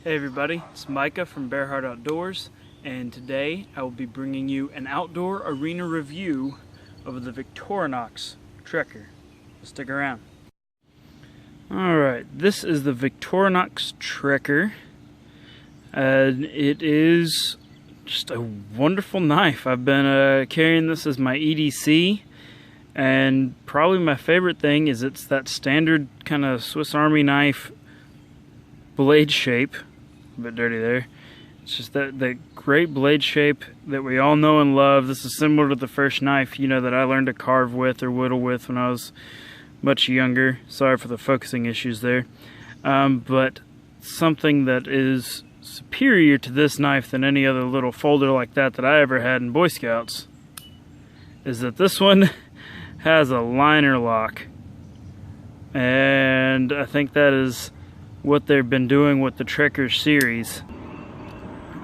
Hey everybody, it's Micah from Bearhart Outdoors, and today I will be bringing you an outdoor arena review of the Victorinox Trekker. Stick around. Alright, this is the Victorinox Trekker, and it is just a wonderful knife. I've been carrying this as my EDC, and probably my favorite thing is it's that standard kind of Swiss Army knife blade shape. A bit dirty there. It's just that great blade shape that we all know and love. This is similar to the first knife, you know, that I learned to carve with or whittle with when I was much younger. Sorry for the focusing issues there. But something that is superior to this knife than any other little folder like that I ever had in Boy Scouts is that this one has a liner lock. And I think that is what they've been doing with the Trekker series.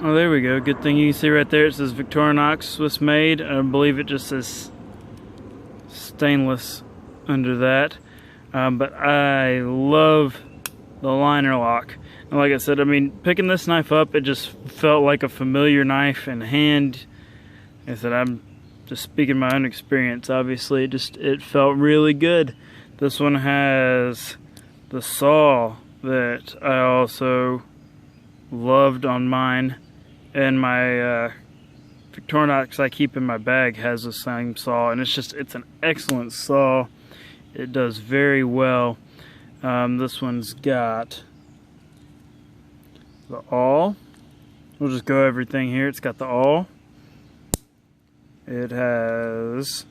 Oh, there we go. Good thing you can see right there it says Victorinox Swiss made. I believe it just says stainless under that. But I love the liner lock. And like I said, I mean, picking this knife up, it just felt like a familiar knife in hand. Like I said, I'm just speaking my own experience. Obviously, it felt really good. This one has the saw that I also loved on mine, and my Victorinox I keep in my bag has the same saw, and it's an excellent saw. It does very well. This one's got the awl. We'll just go everything here. It's got the awl. It has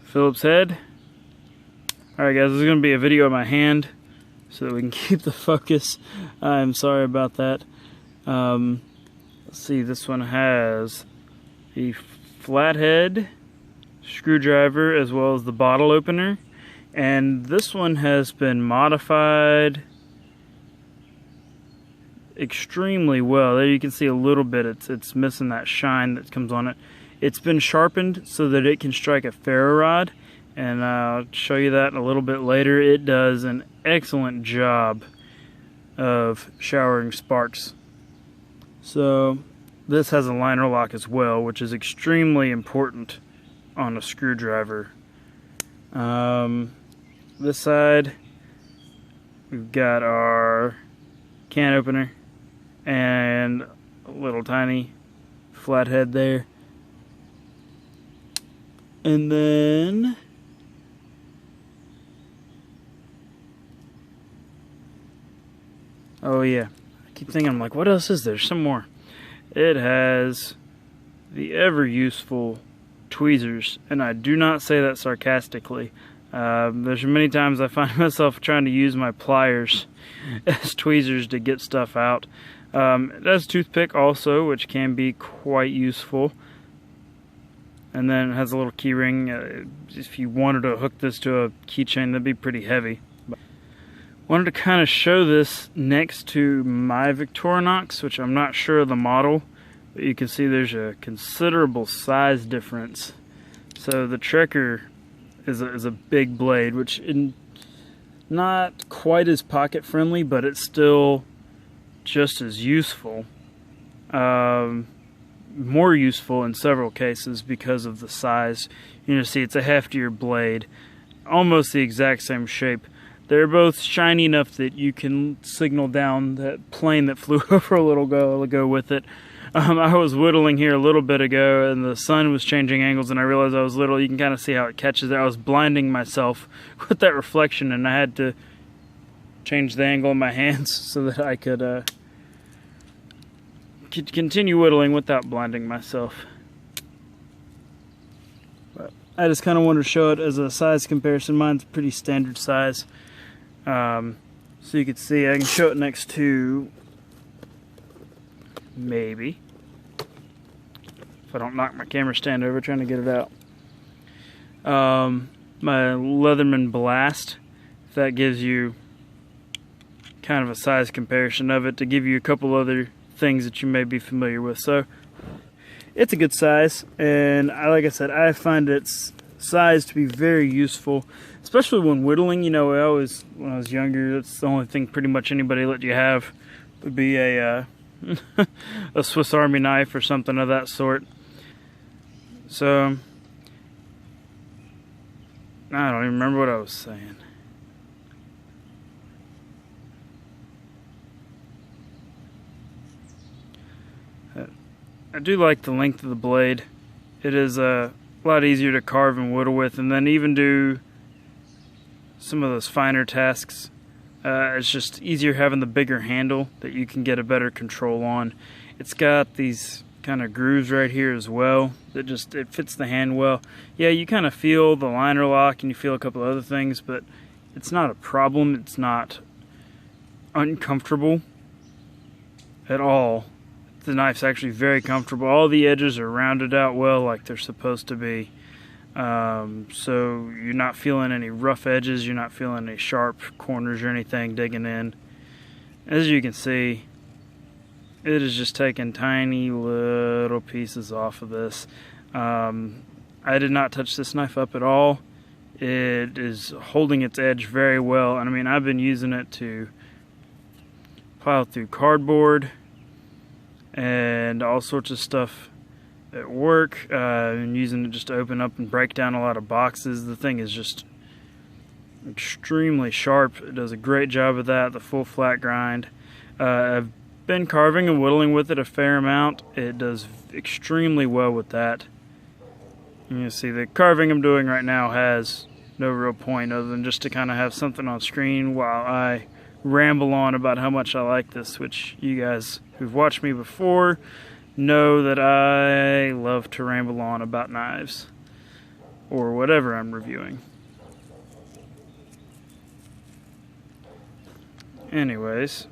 Phillips head. Alright guys, this is going to be a video of my hand so that we can keep the focus. I'm sorry about that. Let's see, this one has the flathead screwdriver as well as the bottle opener. And this one has been modified extremely well. There you can see a little bit, it's missing that shine that comes on it. It's been sharpened so that it can strike a ferro rod. And I'll show you that a little bit later. It does an excellent job of showering sparks. So this has a liner lock as well, which is extremely important on a screwdriver. This side, we've got our can opener and a little tiny flathead there. And then oh yeah, I keep thinking, I'm like, what else is there? Some more. It has the ever useful tweezers, and I do not say that sarcastically. There's many times I find myself trying to use my pliers as tweezers to get stuff out. It has a toothpick also, which can be quite useful. And then it has a little key ring. If you wanted to hook this to a keychain, that'd be pretty heavy. Wanted to kind of show this next to my Victorinox, which I'm not sure of the model, but you can see there's a considerable size difference. So the Trekker is a big blade, which is not quite as pocket friendly, but it's still just as useful. More useful in several cases because of the size. You know, see, it's a heftier blade, almost the exact same shape. They're both shiny enough that you can signal down that plane that flew over a little while ago with it. I was whittling here a little bit ago, and the sun was changing angles, and I realized I was little. You can kind of see how it catches it. I was blinding myself with that reflection, and I had to change the angle of my hands so that I could continue whittling without blinding myself. But I just kind of wanted to show it as a size comparison. Mine's pretty standard size. So you can see, I can show it next to, maybe, if I don't knock my camera stand over trying to get it out, my Leatherman Blast, if that gives you kind of a size comparison of it, to give you a couple other things that you may be familiar with. So it's a good size, and like I said, I find it's size to be very useful, especially when whittling. You know, when I was younger, that's the only thing pretty much anybody let you have would be a a Swiss Army knife or something of that sort. So I don't even remember what I was saying. I do like the length of the blade. It is a lot easier to carve and whittle with, and then even do some of those finer tasks. It's just easier having the bigger handle that you can get a better control on. It's got these kind of grooves right here as well that it fits the hand well. Yeah, you kind of feel the liner lock and you feel a couple other things, but it's not a problem. It's not uncomfortable at all. The knife's actually very comfortable. All the edges are rounded out well like they're supposed to be. So you're not feeling any rough edges, you're not feeling any sharp corners or anything digging in. As you can see, it is just taking tiny little pieces off of this. I did not touch this knife up at all. It is holding its edge very well. And I mean, I've been using it to pile through cardboard and all sorts of stuff at work, and using it just to open up and break down a lot of boxes. The thing is just extremely sharp. It does a great job of that, the full flat grind. I've been carving and whittling with it a fair amount. It does extremely well with that. You see, the carving I'm doing right now has no real point other than just to kind of have something on screen while I ramble on about how much I like this, which you guys who've watched me before know that I love to ramble on about knives or whatever I'm reviewing. Anyways,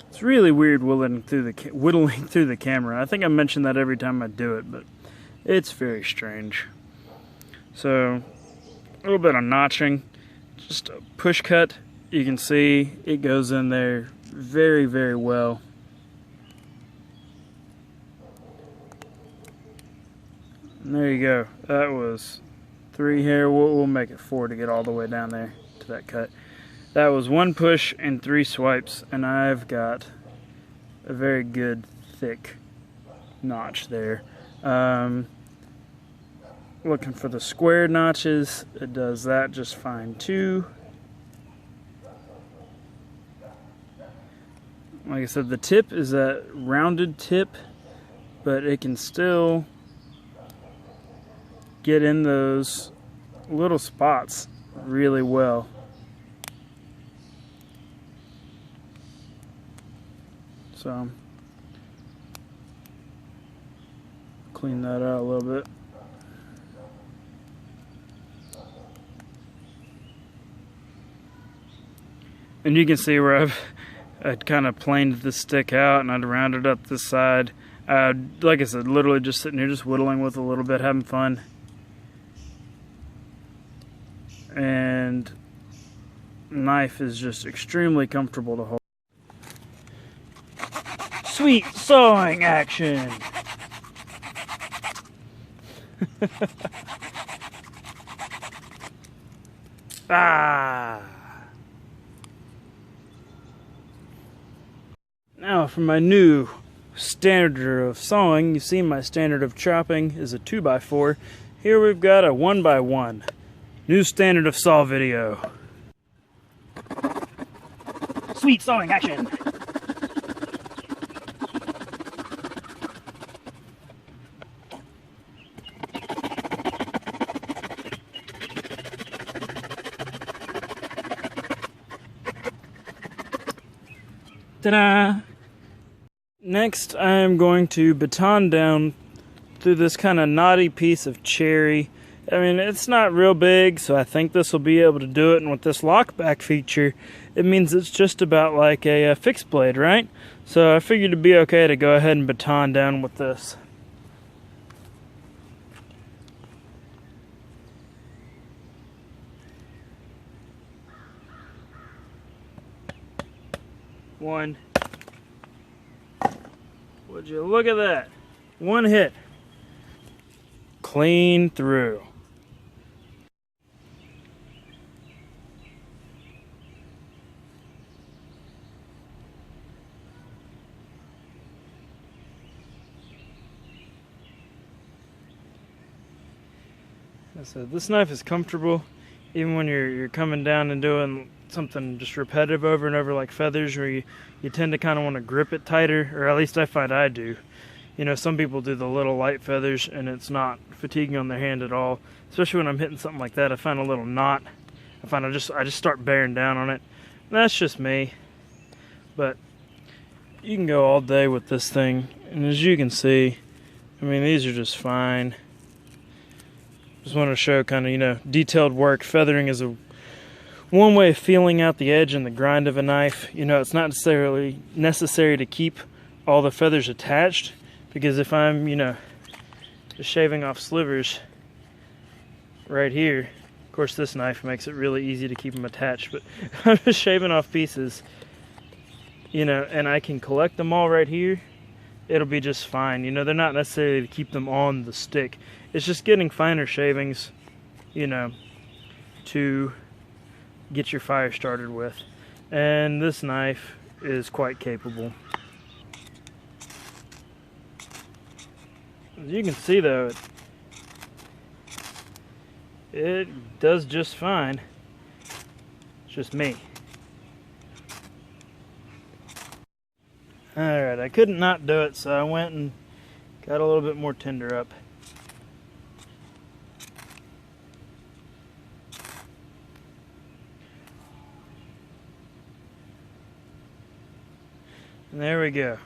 it's really weird whittling through the camera. I think I mention that every time I do it, but it's very strange. So a little bit of notching, just a push cut. You can see it goes in there very, very well. And there you go. That was 3 here. We'll make it 4 to get all the way down there to that cut. That was 1 push and 3 swipes, and I've got a very good thick notch there. Looking for the square notches, it does that just fine too. Like I said, the tip is a rounded tip, but it can still get in those little spots really well. So clean that out a little bit. And you can see where I'd kind of planed the stick out and I'd rounded up this side. Like I said, literally just sitting here just whittling with a little bit, having fun. And the knife is just extremely comfortable to hold. Sweet sawing action! Ah! Now for my new standard of sawing. You see my standard of chopping is a 2x4. Here we've got a 1x1. New standard of saw video. Sweet sawing action! Ta-da! Next, I'm going to baton down through this kind of knotty piece of cherry. I mean, it's not real big, so I think this will be able to do it. And with this lockback feature, it means it's just about like a fixed blade, right? So I figured it'd be okay to go ahead and baton down with this. One. Would you look at that? One hit. clean through. So this knife is comfortable even when you're coming down and doing something just repetitive over and over like feathers, where you tend to kind of want to grip it tighter, or at least I find I do. You know, some people do the little light feathers and it's not fatiguing on their hand at all, especially when I'm hitting something like that. I find a little knot. I find I just start bearing down on it. And that's just me, but you can go all day with this thing, and as you can see, I mean, these are just fine. Just want to show kind of, you know, detailed work. Feathering is one way of feeling out the edge and the grind of a knife. You know, it's not necessarily necessary to keep all the feathers attached, because if I'm, you know, just shaving off slivers right here, of course this knife makes it really easy to keep them attached, but I'm just shaving off pieces, you know, and I can collect them all right here, it'll be just fine. You know, they're not necessarily to keep them on the stick. It's just getting finer shavings, you know, to get your fire started with. And this knife is quite capable. As you can see though, it does just fine. It's just me. Alright, I couldn't not do it, so I went and got a little bit more tinder up. And there we go.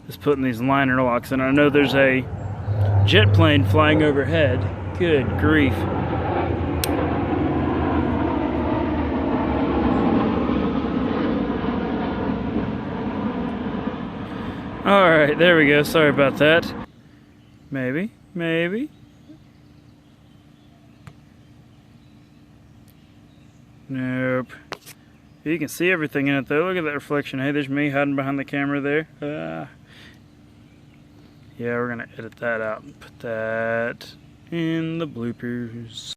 Just putting these liner locks in. I know there's a jet plane flying overhead. Good grief. Alright, there we go. Sorry about that. Maybe. Nope. You can see everything in it though. Look at that reflection. Hey, there's me hiding behind the camera there. Yeah, we're gonna edit that out and put that in the bloopers.